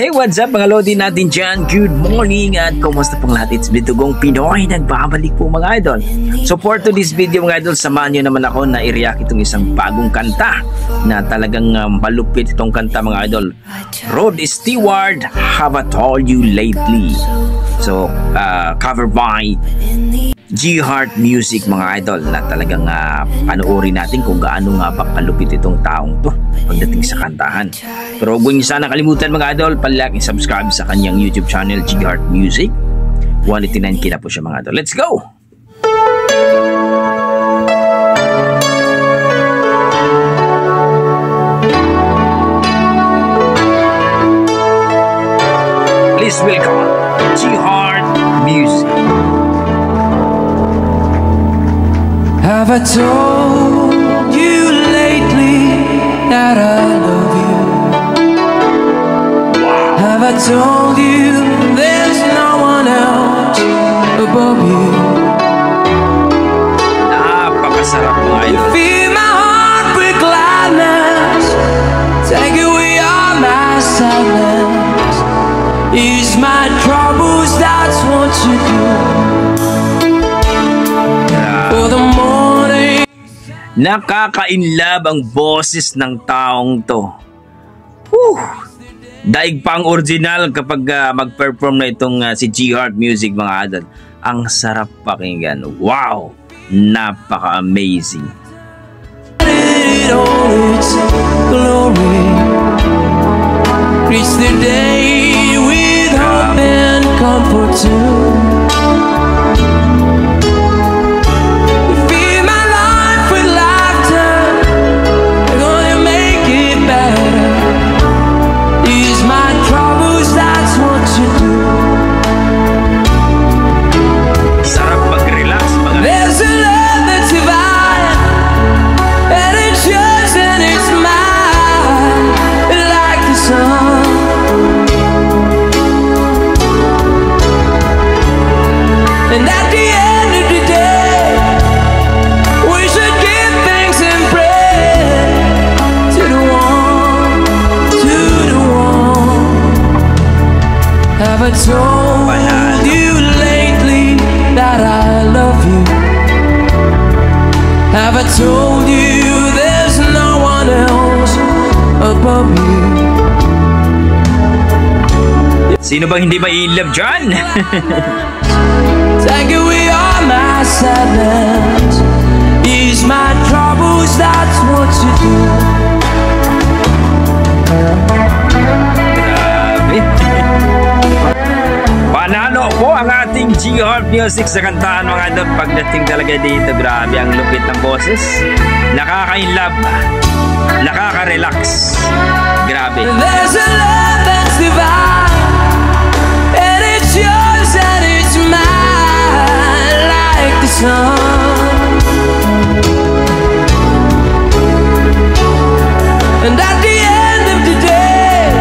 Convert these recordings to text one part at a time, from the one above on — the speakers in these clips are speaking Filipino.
Hey, what's up mga Lodi natin dyan? Good morning at kumusta pong lahat? It's Bitugong Pinoy. Nagbabalik po mga idol. So for today's video mga idol, samahan nyo naman ako na i-react itong isang bagong kanta na talagang malupit itong kanta mga idol. Rod Stewart, Have I Told You Lately? So cover by G Heart Music mga idol, na talagang panoorin natin kung gaano nga ba kalupit itong taong to pagdating sa kantahan. Pero huwag niyo sana kalimutan mga idol, palike and subscribe sa kanyang YouTube channel G Heart Music. 189K na po siya mga idol. Let's go! Please welcome G Heart Music. Have I told you lately that I love you? Wow. Have I told you there's no one else above you? Napakasarap mga idol. Fill my heart with gladness, take away all my sadness, ease my troubles, that's what you do. For the morning. Nakaka-inlove ang boses ng taong to. Daig pang original kapag mag-perform na itong si G Heart Music mga idol. Ang sarap pakinggan. Wow! Napaka-amazing. Reach the day with hope and comfort too. And at the end of the day, we should give thanks and pray to the one, to the one. Have I told you lately that I love you? Have I told you there's no one else above you? Sino bang hindi ma-i-love dyan? Take away all my sadness, ease my troubles, that's what you do. Grabe. Panalo po ang ating G Heart Music sa kantahan mga idol. Pagdating talaga dito, grabe ang lupit ng boses. Nakaka-inlove, nakaka-relax. Grabe. There's a love that's divine, and it's yours and it's mine, like the sun. And at the end of the day,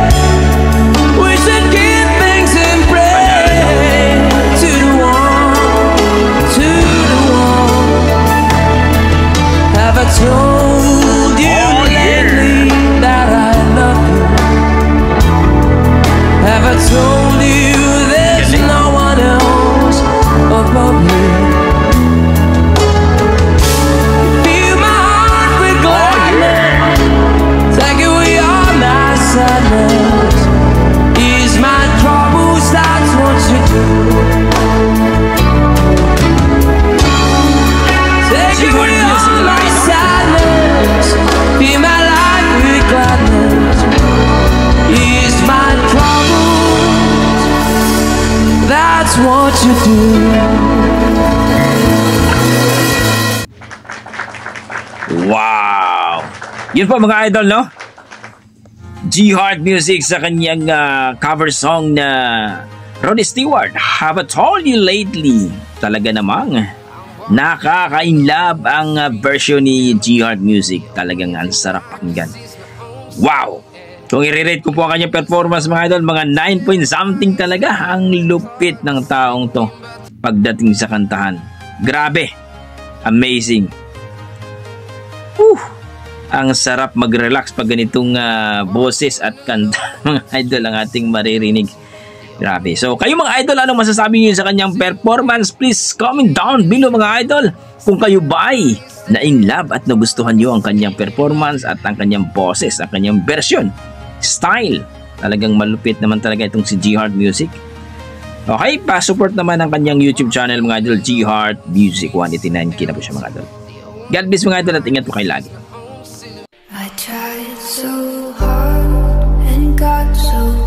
we should give thanks and pray to the one, to the one. Have I told you lately that I love you? Have I told you there's no one else above you? Fill my heart with gladness, take away all my sadness, ease my troubles, that's what you do. Take away all my sadness, fill my life with gladness, ease my troubles, that's what you do. Wow! Yun po mga idol, no? G Heart Music sa kanyang cover song na Rod Stewart, Have I Told You Lately? Talaga namang nakaka-inlove ang version ni G Heart Music. Talagang ang sarap pakinggan. Wow! Kung i-rate ko po ang kanyang performance mga idol, mga 9 point something talaga. Ang lupit ng taong to pagdating sa kantahan. Grabe! Amazing! Ang sarap mag-relax pag ganitong boses at kanta mga idol ang ating maririnig. Grabe. So kayo mga idol, anong masasabi niyo sa kanyang performance? Please comment down below mga idol. Kung kayo ba ay na-in love at nagustuhan niyo ang kanyang performance at ang kanyang boses, ang kanyang version, style. Talagang malupit naman talaga itong si G Heart Music. Okay, pa-support naman ang kanyang YouTube channel mga idol, G Heart Music 189K na po siya mga idol. God bless mga idol at ingat po kayo lagi. I tried so hard and got so